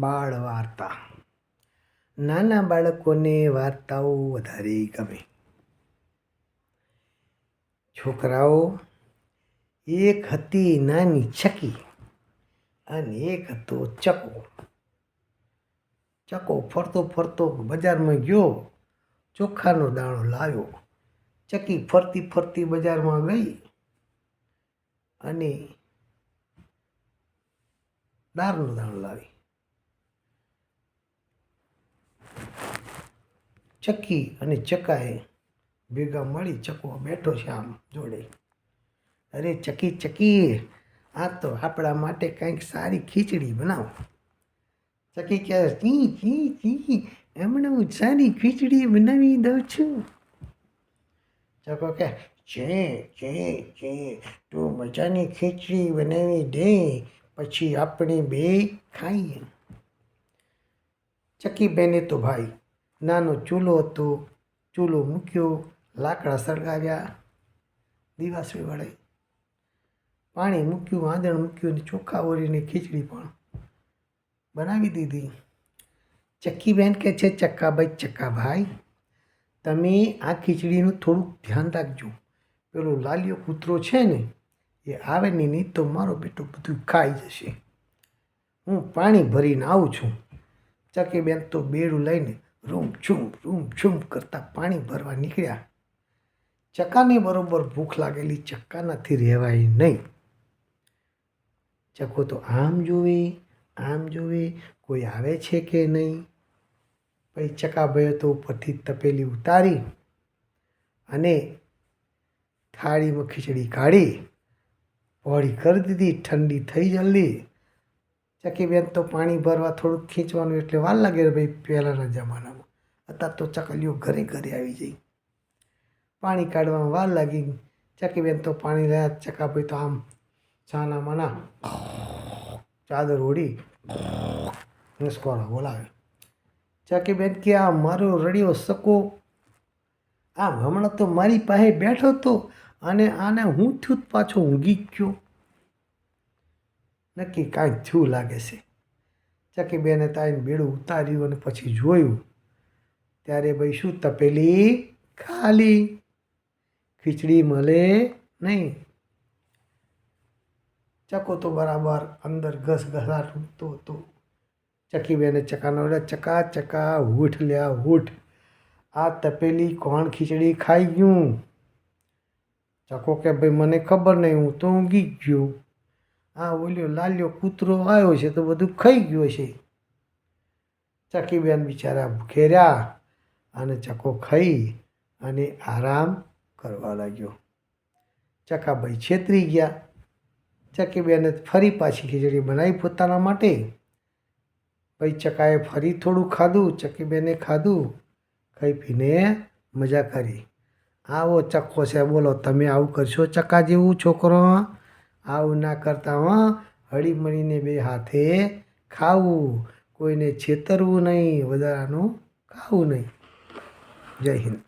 બાળ વાર્તા. નાના બાળકોને વાર્તાઓ વધારે ગમે. છોકરાઓ, એક હતી નાની ચકી અને એક હતો ચકો. ચકો ફરતો ફરતો બજારમાં ગયો, ચોખાનો દાણો લાવ્યો. ચકી ફરતી ફરતી બજારમાં ગઈ અને દાળનો દાણો લાવી. ચકી અને ચકાએ ભેગા મળી, ચકો બેઠો છે આમ જોડે. અરે ચકી ચકી, આ તો આપણા માટે કંઈક સારી ખીચડી બનાવો. ચકી કહે, ચી ચી ચી, હમણાં હું સારી ખીચડી બનાવી દઉં છું. ચકો કહે, છે છે છે, તું મજાની ખીચડી બનાવી દે, પછી આપણે બે ખાઈએ. ચકી બેને તો ભાઈ નાનો ચૂલો હતો, ચૂલો મૂક્યો, લાકડા સળગાવ્યા, દિવાસળી વળે, પાણી મૂક્યું, આંધણ મૂક્યું અને ચોખા ઓરીને ખીચડી પણ બનાવી દીધી. ચકી બેન કહે છે, ચકાભાઈ તમે આ ખીચડીનું થોડુંક ધ્યાન રાખજો. પેલો લાલિયો કૂતરો છે ને, એ આવે ને નહીં તો મારો બેટો બધું ખાઈ જશે. હું પાણી ભરીને આવું છું. ચકી બેન તો બેડું લઈને રૂમ છૂમ કરતા પાણી ભરવા નીકળ્યા. ચકાને બરોબર ભૂખ લાગેલી, ચક્કાનાથી રહેવાય નહીં. ચકો તો આમ જોવે કોઈ આવે છે કે નહીં. પછી ચકાભાઈએ તો ઉપરથી તપેલી ઉતારી અને થાળીમાં ખીચડી કાઢી પહોળી કરી દીધી. ઠંડી થઈ જલ્દી. ચકી બેન તો પાણી ભરવા થોડુંક ખીંચવાનું એટલે વાર લાગે ભાઈ પહેલાંના જમાનામાં. અત્યારે તો ચકલીઓ ઘરે આવી જાય. પાણી કાઢવામાં વાર લાગી. ચકી બેન તો પાણી રહ્યા, ચકાભાઈ તો આમ છાના માના ચાદર ઓઢી નસકોરા બોલાવે. ચકી બેન કે, આ મારો રડિયો સકો આમ હમણાં તો મારી પાસે બેઠો હતો અને આને હું થયું પાછો ઊંઘી ગયો. નક્કી કાંઈ થયું લાગે છે. ચકી બેને તાઈને બેડું ઉતાર્યું અને પછી જોયું ત્યારે ભાઈ શું, તપેલી ખાલી, ખીચડી મળે નહીં. ચકો તો બરાબર અંદર ઘસઘસાટ ઉઠતો હતો. ચકી બેને ચકાનો ચકા ઉઠ લ્યા ઉઠ, આ તપેલી કોણ ખીચડી ખાઈ ગયું? ચકો કે ભાઈ મને ખબર નહીં, હું તો ઊંઘી ગયો. આ ઓલ્યો લાલ્યો કૂતરો આવ્યો છે તો બધું ખાઈ ગયો છે. ચકી બેન બિચારા ભૂખે રહ્યા અને ચકો ખાઈ અને આરામ કરવા લાગ્યો. ચકાભાઈ છેતરી ગયા. ચકી બેને ફરી પાછી ખીચડી બનાવી પોતાના માટે. ભાઈ ચકાએ ફરી થોડું ખાધું, ચકી બેને ખાધું, ખાઈ પીને મજા કરી. આવો ચક્કો છે, બોલો તમે આવું કરશો ચકા જેવું છોકરો? આવું ના કરતા હો, હળી મળીને બે હાથે ખાવું, કોઈને છેતરવું નહીં, વધારાનું ખાવું નહીં. જય હિન્દ.